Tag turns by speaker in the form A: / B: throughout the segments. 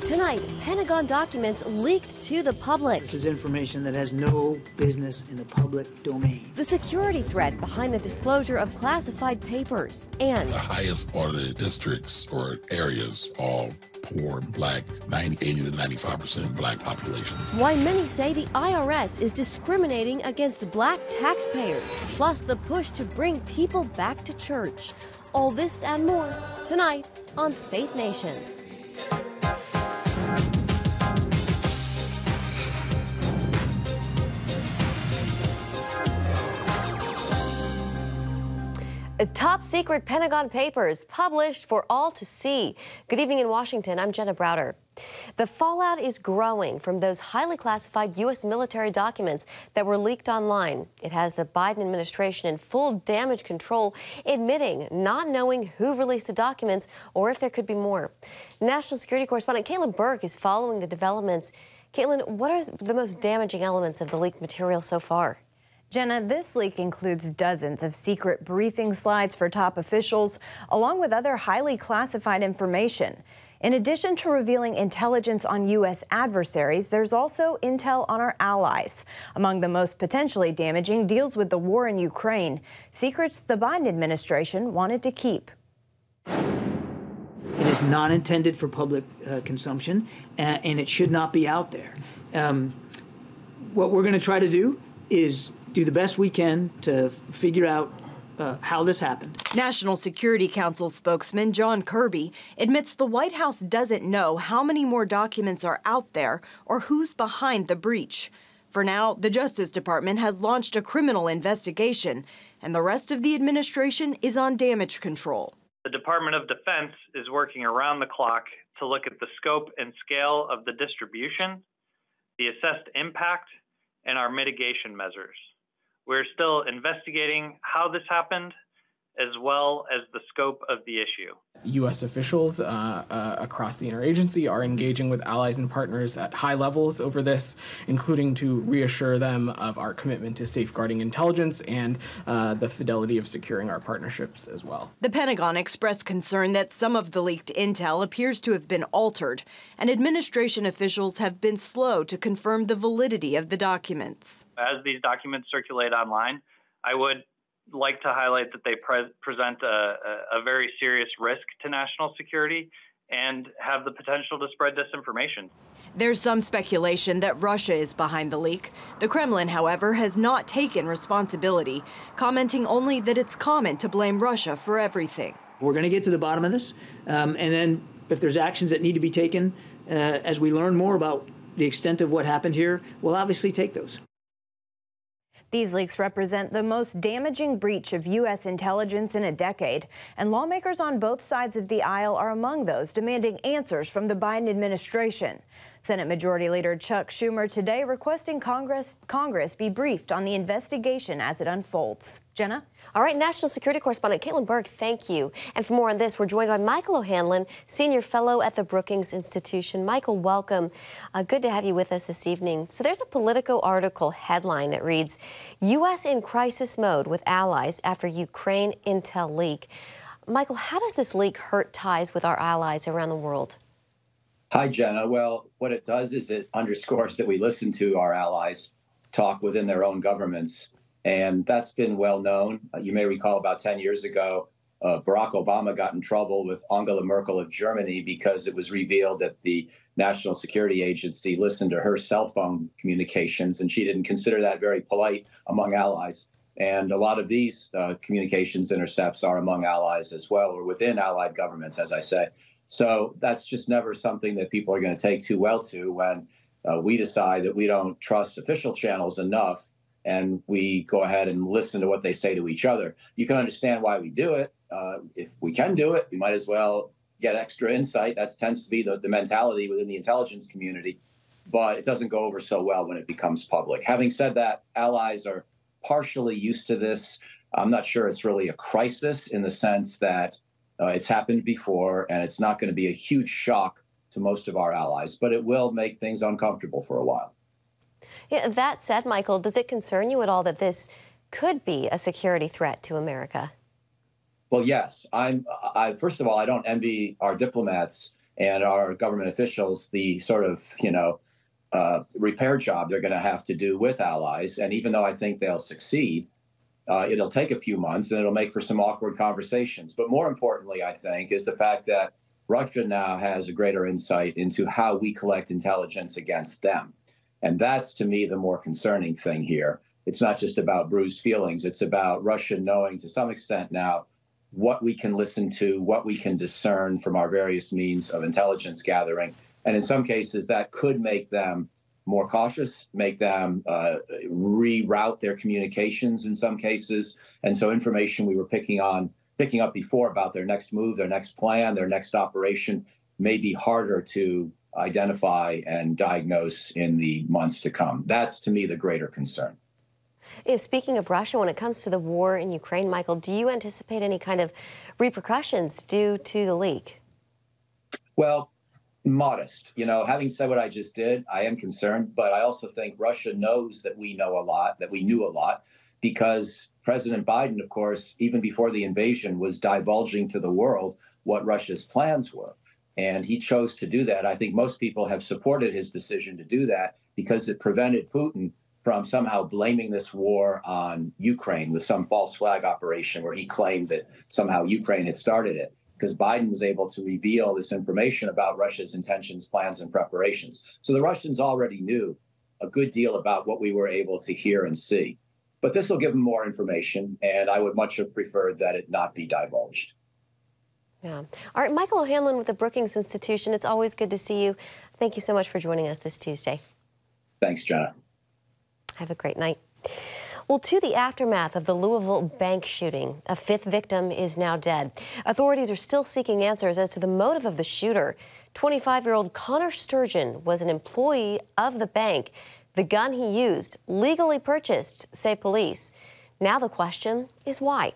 A: Tonight, Pentagon documents leaked to the public.
B: This is information that has no business in the public domain.
A: The security threat behind the disclosure of classified papers. And
C: the highest audited districts or areas, all poor, black, 80 to 95% black populations.
A: Why many say the IRS is discriminating against black taxpayers. Plus the push to bring people back to church. All this and more tonight on Faith Nation. Top secret Pentagon papers published for all to see. Good evening in Washington. I'm Jenna Browder. The fallout is growing from those highly classified U.S. military documents that were leaked online. It has the Biden administration in full damage control, admitting not knowing who released the documents or if there could be more. National security correspondent Caitlin Burke is following the developments. Caitlin, what are the most damaging elements of the leaked material so far?
D: Jenna, this leak includes dozens of secret briefing slides for top officials, along with other highly classified information. In addition to revealing intelligence on U.S. adversaries, there's also intel on our allies. Among the most potentially damaging deals with the war in Ukraine, secrets the Biden administration wanted to keep.
B: It is not intended for public consumption, and it should not be out there. What we're going to try to do is do the best we can to figure out how this happened.
D: National Security Council spokesman John Kirby admits the White House doesn't know how many more documents are out there or who's behind the breach. For now, the Justice Department has launched a criminal investigation, and the rest of the administration is on damage control.
E: The Department of Defense is working around the clock to look at the scope and scale of the distribution, the assessed impact, and our mitigation measures. We're still investigating how this happened, as well as the scope of the issue.
F: U.S. officials across the interagency are engaging with allies and partners at high levels over this, including to reassure them of our commitment to safeguarding intelligence and the fidelity of securing our partnerships as well.
D: The Pentagon expressed concern that some of the leaked intel appears to have been altered, and administration officials have been slow to confirm the validity of the documents.
E: As these documents circulate online, I would like to highlight that they present a very serious risk to national security and have the potential to spread disinformation.
D: There's some speculation that Russia is behind the leak. The Kremlin, however, has not taken responsibility, commenting only that it's common to blame Russia for everything.
B: We're going to get to the bottom of this, and then if there's actions that need to be taken, as we learn more about the extent of what happened here, we'll obviously take those.
D: These leaks represent the most damaging breach of U.S. intelligence in a decade, and lawmakers on both sides of the aisle are among those demanding answers from the Biden administration. Senate Majority Leader Chuck Schumer today requesting Congress be briefed on the investigation as it unfolds. Jenna?
A: All right, National Security Correspondent Caitlin Burke, thank you. And for more on this, we're joined by Michael O'Hanlon, Senior Fellow at the Brookings Institution. Michael, welcome. Good to have you with us this evening. So there's a Politico article headline that reads, U.S. in crisis mode with allies after Ukraine intel leak. Michael, how does this leak hurt ties with our allies around the world?
G: Hi, Jenna. Well, what it does is it underscores that we listen to our allies talk within their own governments. And that's been well known. You may recall about 10 years ago, Barack Obama got in trouble with Angela Merkel of Germany because it was revealed that the National Security Agency listened to her cell phone communications, and she didn't consider that very polite among allies. And a lot of these communications intercepts are among allies as well, or within allied governments, as I say. So that's just never something that people are going to take too well to when we decide that we don't trust official channels enough and we go ahead and listen to what they say to each other. You can understand why we do it. If we can do it, we might as well get extra insight. That tends to be the mentality within the intelligence community, but it doesn't go over so well when it becomes public. Having said that, allies are partially used to this. I'm not sure it's really a crisis in the sense that it's happened before, and it's not going to be a huge shock to most of our allies, but it will make things uncomfortable for a while.
A: Yeah, that said, Michael, does it concern you at all that this could be a security threat to America?
G: Well, yes. First of all, I don't envy our diplomats and our government officials the sort of, repair job they're going to have to do with allies. And even though I think they'll succeed, it'll take a few months and it'll make for some awkward conversations. But more importantly, I think, is the fact that Russia now has a greater insight into how we collect intelligence against them. And that's, to me, the more concerning thing here. It's not just about bruised feelings. It's about Russia knowing to some extent now what we can listen to, what we can discern from our various means of intelligence gathering. And in some cases, that could make them more cautious, make them reroute their communications in some cases. And so information we were picking up before about their next move, their next plan, their next operation may be harder to identify and diagnose in the months to come. That's, to me, the greater concern.
A: Speaking of Russia, when it comes to the war in Ukraine, Michael, do you anticipate any kind of repercussions due to the leak?
G: Well, modest. Having said what I just did, I am concerned, but I also think Russia knows that we know a lot, that we knew a lot, because President Biden, of course, even before the invasion, was divulging to the world what Russia's plans were. And he chose to do that. I think most people have supported his decision to do that because it prevented Putin from somehow blaming this war on Ukraine with some false flag operation where he claimed that somehow Ukraine had started it, because Biden was able to reveal this information about Russia's intentions, plans, and preparations. So the Russians already knew a good deal about what we were able to hear and see. But this will give them more information, and I would much have preferred that it not be divulged.
A: Yeah. All right, Michael O'Hanlon with the Brookings Institution. It's always good to see you. Thank you so much for joining us this Tuesday.
G: Thanks, Jenna.
A: Have a great night. Well, to the aftermath of the Louisville bank shooting, a fifth victim is now dead. Authorities are still seeking answers as to the motive of the shooter. 25-year-old Connor Sturgeon was an employee of the bank. The gun he used, legally purchased, say police. Now the question is why.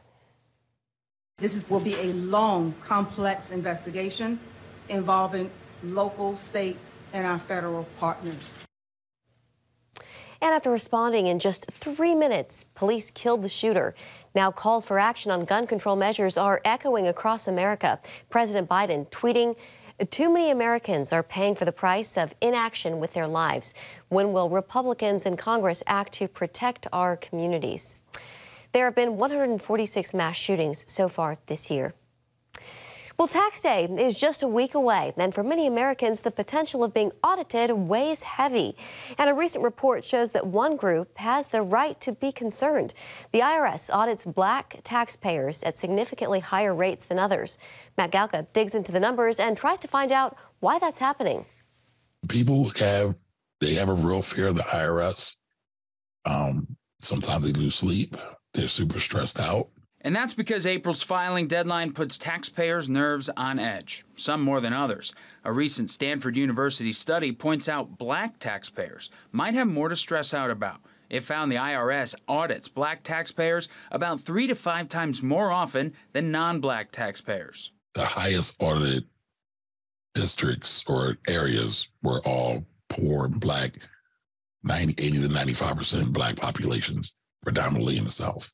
H: Will be a long, complex investigation involving local, state, and our federal partners.
A: And after responding in just 3 minutes, police killed the shooter. Now calls for action on gun control measures are echoing across America. President Biden tweeting, "Too many Americans are paying for the price of inaction with their lives. When will Republicans in Congress act to protect our communities?" There have been 146 mass shootings so far this year. Well, tax day is just a week away, and for many Americans, the potential of being audited weighs heavy. And a recent report shows that one group has the right to be concerned. The IRS audits black taxpayers at significantly higher rates than others. Matt Galka digs into the numbers and tries to find out why that's happening.
C: People have a real fear of the IRS. Sometimes they lose sleep. They're super stressed out.
I: And that's because April's filing deadline puts taxpayers' nerves on edge, some more than others. A recent Stanford University study points out black taxpayers might have more to stress out about. It found the IRS audits black taxpayers about 3 to 5 times more often than non-black taxpayers.
C: The highest audited districts or areas were all poor, black, 80 to 95% black populations, predominantly in the South.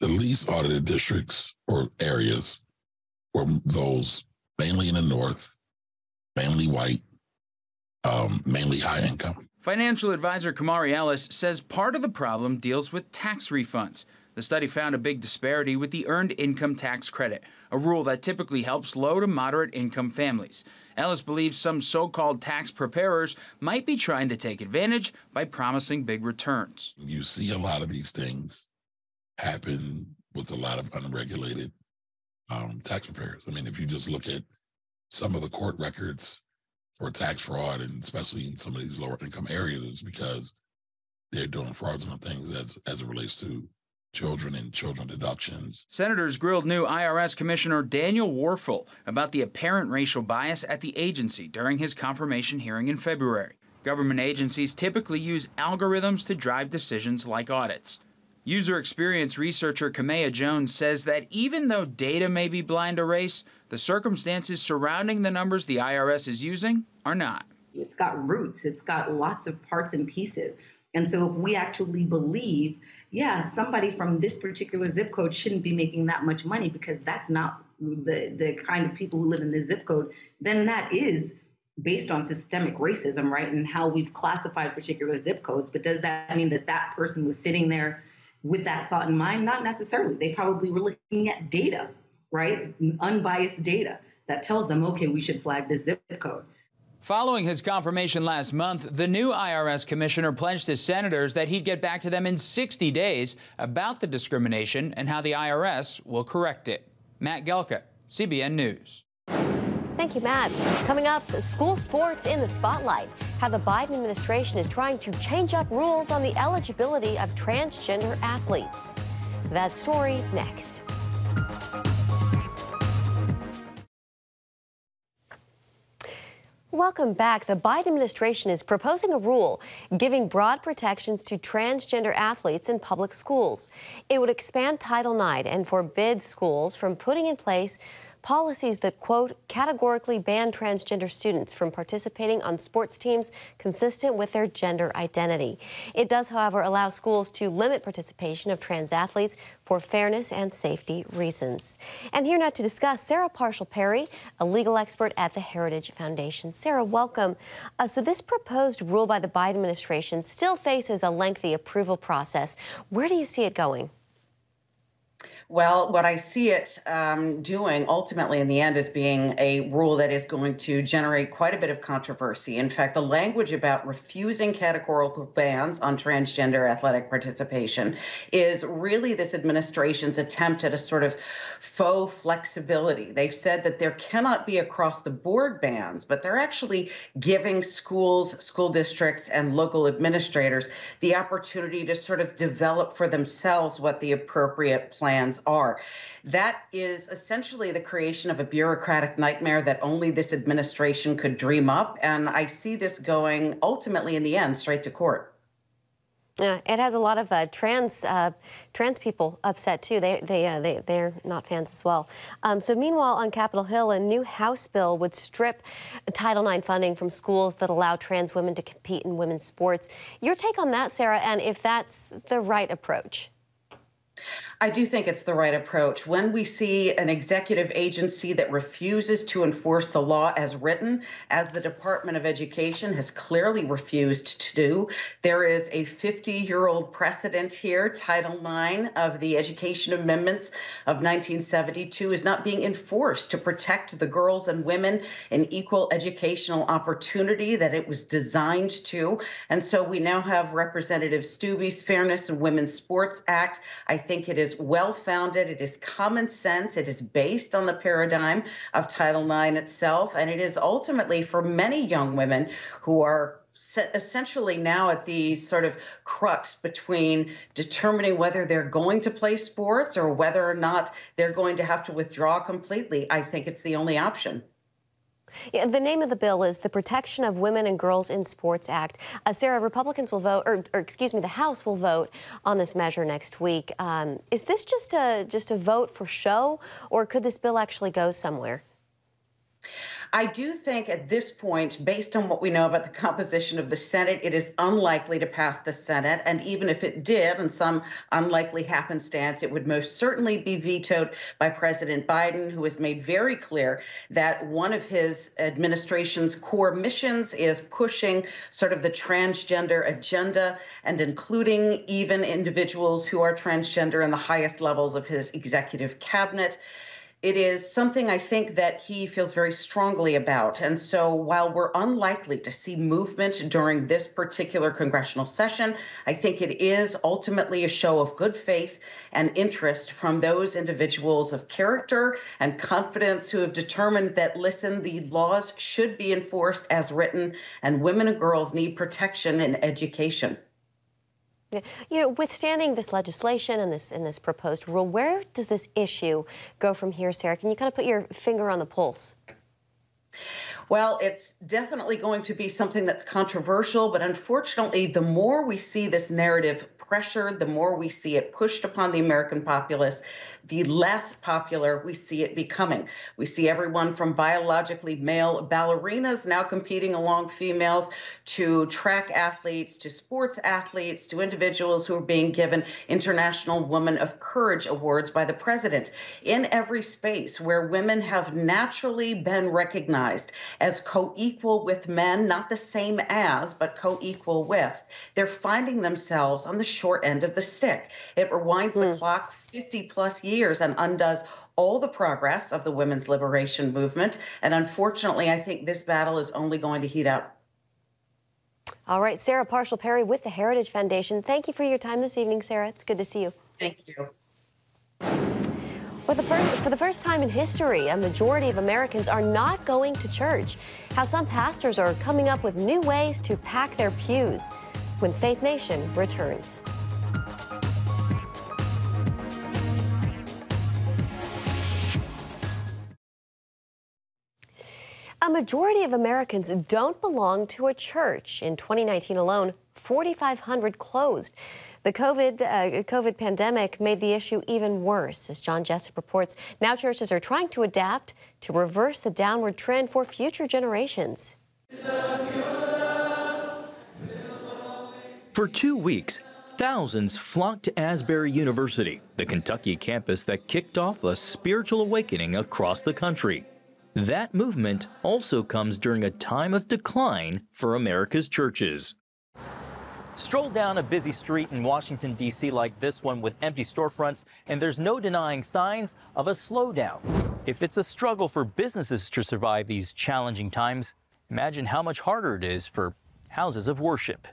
C: The least audited districts or areas were those mainly in the North, mainly white, mainly high income.
I: Financial advisor Kamari Ellis says part of the problem deals with tax refunds. The study found a big disparity with the Earned Income Tax Credit, a rule that typically helps low to moderate income families. Ellis believes some so-called tax preparers might be trying to take advantage by promising big returns.
C: You see a lot of these things happen with a lot of unregulated tax preparers. I mean, if you just look at some of the court records for tax fraud, and especially in some of these lower income areas, it's because they're doing fraudulent things as it relates to children and children deductions.
I: Senators grilled new IRS Commissioner Daniel Warfel about the apparent racial bias at the agency during his confirmation hearing in February. Government agencies typically use algorithms to drive decisions like audits. User experience researcher Kamea Jones says that even though data may be blind to race, the circumstances surrounding the numbers the IRS is using are not.
J: It's got roots. It's got lots of parts and pieces. And so if we actually believe yeah, somebody from this particular zip code shouldn't be making that much money because that's not the kind of people who live in this zip code, then that is based on systemic racism, right? And how we've classified particular zip codes. But does that mean that that person was sitting there with that thought in mind? Not necessarily. They probably were looking at data, right? Unbiased data that tells them, okay, we should flag this zip code.
I: Following his confirmation last month, the new IRS commissioner pledged to senators that he'd get back to them in 60 days about the discrimination and how the IRS will correct it. Matt Gelka, CBN News.
A: Thank you, Matt. Coming up, school sports in the spotlight. How the Biden administration is trying to change up rules on the eligibility of transgender athletes. That story next. Welcome back. The Biden administration is proposing a rule giving broad protections to transgender athletes in public schools. It would expand Title IX and forbid schools from putting in place policies that, quote, categorically ban transgender students from participating on sports teams consistent with their gender identity. It does, however, allow schools to limit participation of trans athletes for fairness and safety reasons. And here now to discuss, Sarah Parshall-Perry, a legal expert at the Heritage Foundation. Sarah, welcome. So this proposed rule by the Biden administration still faces a lengthy approval process. Where do you see it going?
K: Well, what I see it doing ultimately in the end is being a rule that is going to generate quite a bit of controversy. In fact, the language about refusing categorical bans on transgender athletic participation is really this administration's attempt at a sort of faux flexibility. They've said that there cannot be across-the-board bans, but they're actually giving schools, school districts, and local administrators the opportunity to sort of develop for themselves what the appropriate plans are. That is essentially the creation of a bureaucratic nightmare that only this administration could dream up. And I see this going ultimately in the end straight to court.
A: Yeah, it has a lot of trans people upset too. They're not fans as well. So meanwhile, on Capitol Hill, a new House bill would strip Title IX funding from schools that allow trans women to compete in women's sports. Your take on that, Sarah, and if that's the right approach?
K: I do think it's the right approach. When we see an executive agency that refuses to enforce the law as written, as the Department of Education has clearly refused to do, there is a 50-year-old precedent here. Title IX of the Education Amendments of 1972 is not being enforced to protect the girls and women in equal educational opportunity that it was designed to. And so we now have Representative Stubbe's Fairness in Women's Sports Act. I think it is well-founded, it is common sense, it is based on the paradigm of Title IX itself, and it is ultimately for many young women who are essentially now at the sort of crux between determining whether they're going to play sports or whether or not they're going to have to withdraw completely. I think it's the only option.
A: Yeah, the name of the bill is the Protection of Women and Girls in Sports Act. Sarah, Republicans will vote, or excuse me, the House will vote on this measure next week. Is this just a vote for show, or could this bill actually go somewhere?
K: I do think at this point, based on what we know about the composition of the Senate, it is unlikely to pass the Senate. And even if it did, in some unlikely happenstance, it would most certainly be vetoed by President Biden, who has made very clear that one of his administration's core missions is pushing sort of the transgender agenda and including even individuals who are transgender in the highest levels of his executive cabinet. It is something I think that he feels very strongly about. And so while we're unlikely to see movement during this particular congressional session, I think it is ultimately a show of good faith and interest from those individuals of character and confidence who have determined that, listen, the laws should be enforced as written, and women and girls need protection in education.
A: Yeah. You know, withstanding this legislation and this proposed rule, where does this issue go from here, Sarah? Can you kind of put your finger on the pulse?
K: Well, it's definitely going to be something that's controversial, but unfortunately, the more we see this narrative pressured, the more we see it pushed upon the American populace, the less popular we see it becoming. We see everyone from biologically male ballerinas now competing along females, to track athletes, to sports athletes, to individuals who are being given International Woman of Courage awards by the president. In every space where women have naturally been recognized as co-equal with men, not the same as, but co-equal with, they're finding themselves on the short end of the stick. It rewinds the clock 50 plus years and undoes all the progress of the women's liberation movement. And unfortunately, I think this battle is only going to heat up.
A: All right, Sarah Parshall-Perry with the Heritage Foundation. Thank you for your time this evening, Sarah. It's good to see you.
K: Thank you.
A: For the first time in history, a majority of Americans are not going to church. How some pastors are coming up with new ways to pack their pews. When Faith Nation returns. A majority of Americans don't belong to a church. In 2019 alone, 4,500 closed. The COVID pandemic made the issue even worse. As John Jessup reports, now churches are trying to adapt to reverse the downward trend for future generations.
L: For 2 weeks, thousands flocked to Asbury University, the Kentucky campus that kicked off a spiritual awakening across the country. That movement also comes during a time of decline for America's churches. Stroll down a busy street in Washington, D.C. like this one with empty storefronts, and there's no denying signs of a slowdown. If it's a struggle for businesses to survive these challenging times, imagine how much harder it is for houses of worship.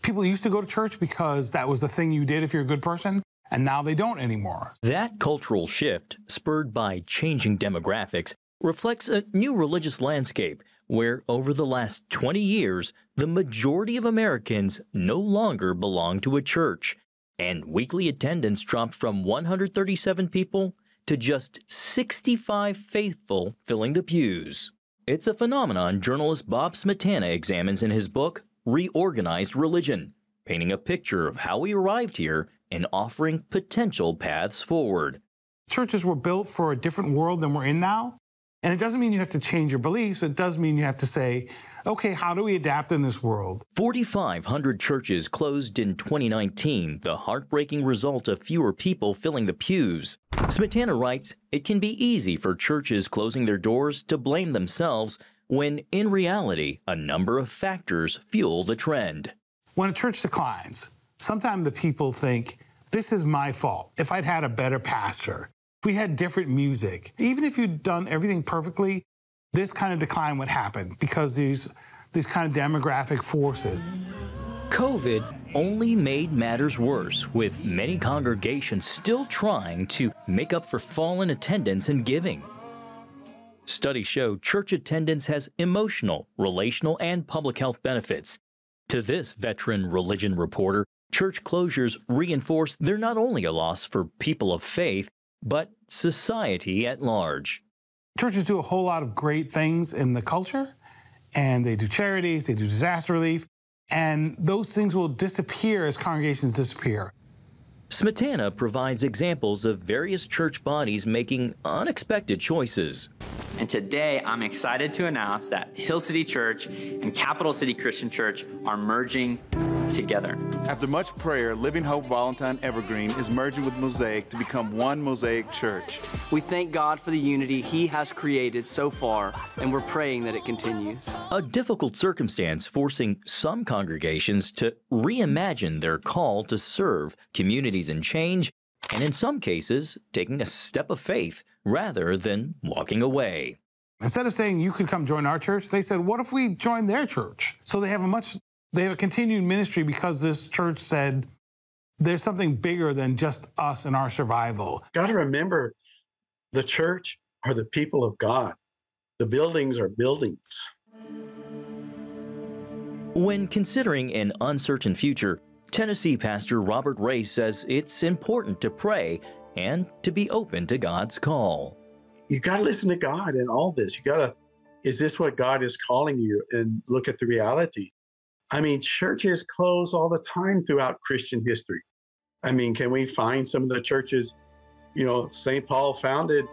M: People used to go to church because that was the thing you did if you're a good person, and now they don't anymore.
L: That cultural shift, spurred by changing demographics, reflects a new religious landscape where over the last 20 years, the majority of Americans no longer belong to a church, and weekly attendance dropped from 137 people to just 65 faithful filling the pews. It's a phenomenon journalist Bob Smetana examines in his book, Reorganized Religion, painting a picture of how we arrived here and offering potential paths forward.
M: Churches were built for a different world than we're in now. And it doesn't mean you have to change your beliefs. It does mean you have to say, okay, how do we adapt in this world?
L: 4,500 churches closed in 2019, the heartbreaking result of fewer people filling the pews. Smetana writes, it can be easy for churches closing their doors to blame themselves when, in reality, a number of factors fuel the trend.
M: When a church declines, sometimes the people think, this is my fault. If I'd had a better pastor, if we had different music, even if you'd done everything perfectly, this kind of decline would happen because these kind of demographic forces.
L: COVID only made matters worse, with many congregations still trying to make up for fallen attendance and giving. Studies show church attendance has emotional, relational, and public health benefits. To this veteran religion reporter, church closures reinforce they're not only a loss for people of faith, but society at large.
M: Churches do a whole lot of great things in the culture, and they do charities, they do disaster relief, and those things will disappear as congregations disappear.
L: Smetana provides examples of various church bodies making unexpected choices.
N: And today, I'm excited to announce that Hill City Church and Capital City Christian Church are merging together.
O: After much prayer, Living Hope Valentine Evergreen is merging with Mosaic to become one Mosaic Church.
P: We thank God for the unity He has created so far, and we're praying that it continues.
L: A difficult circumstance forcing some congregations to reimagine their call to serve communities in change, and in some cases, taking a step of faith rather than walking away.
M: Instead of saying you could come join our church, they said, what if we join their church? So they have a continued ministry because this church said there's something bigger than just us and our survival.
Q: Got to remember, the church are the people of God. The buildings are buildings.
L: When considering an uncertain future, Tennessee pastor Robert Ray says it's important to pray and to be open to God's call.
Q: You got to listen to God in all this. Is this what God is calling you? And look at the reality. I mean, churches close all the time throughout Christian history. I mean, can we find some of the churches, you know, St. Paul founded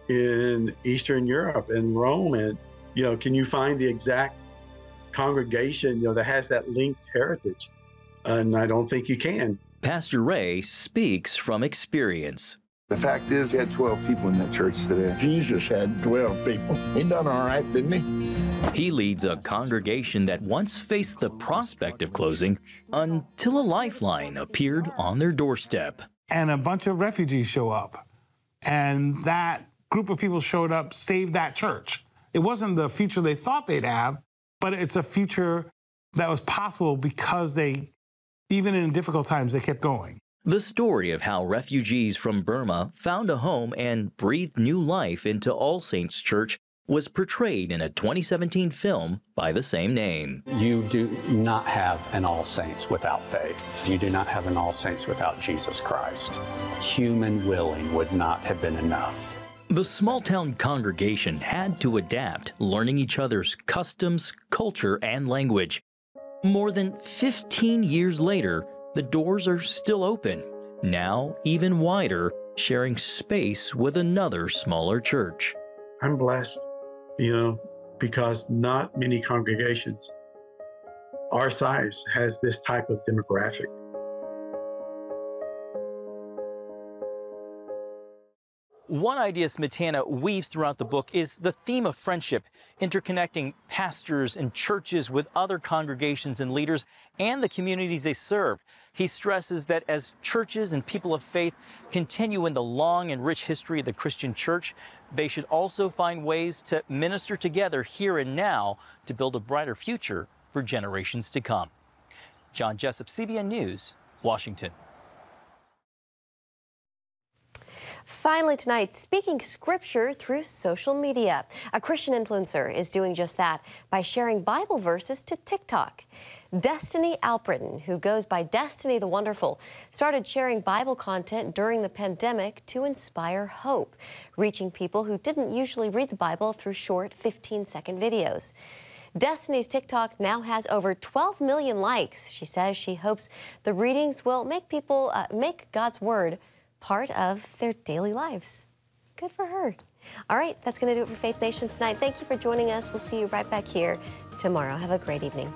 Q: in Eastern Europe and Rome, and, you know, can you find the exact congregation, you know, that has that linked heritage? And I don't think you can.
L: Pastor Ray speaks from experience.
R: The fact is, he had 12 people in that church today. Jesus had 12 people. He done all right, didn't he?
L: He leads a congregation that once faced the prospect of closing until a lifeline appeared on their doorstep.
M: And a bunch of refugees show up. And that group of people showed up, saved that church. It wasn't the future they thought they'd have, but it's a future that was possible because they, even in difficult times, they kept going.
L: The story of how refugees from Burma found a home and breathed new life into All Saints Church was portrayed in a 2017 film by the same name.
S: You do not have an All Saints without faith. You do not have an All Saints without Jesus Christ. Human willing would not have been enough.
L: The small-town congregation had to adapt, learning each other's customs, culture, and language. More than 15 years later, the doors are still open, now even wider, sharing space with another smaller church.
Q: I'm blessed, you know, because not many congregations our size has this type of demographic.
L: One idea Smetana weaves throughout the book is the theme of friendship, interconnecting pastors and churches with other congregations and leaders and the communities they serve. He stresses that as churches and people of faith continue in the long and rich history of the Christian church, they should also find ways to minister together here and now to build a brighter future for generations to come. John Jessup, CBN News, Washington.
A: Finally tonight, speaking scripture through social media. A Christian influencer is doing just that by sharing Bible verses to TikTok. Destiny Alpritton, who goes by Destiny the Wonderful, started sharing Bible content during the pandemic to inspire hope, reaching people who didn't usually read the Bible through short 15-second videos. Destiny's TikTok now has over 12 million likes. She says she hopes the readings will make people make God's Word part of their daily lives. Good for her. All right, that's going to do it for Faith Nation tonight. Thank you for joining us. We'll see you right back here tomorrow. Have a great evening.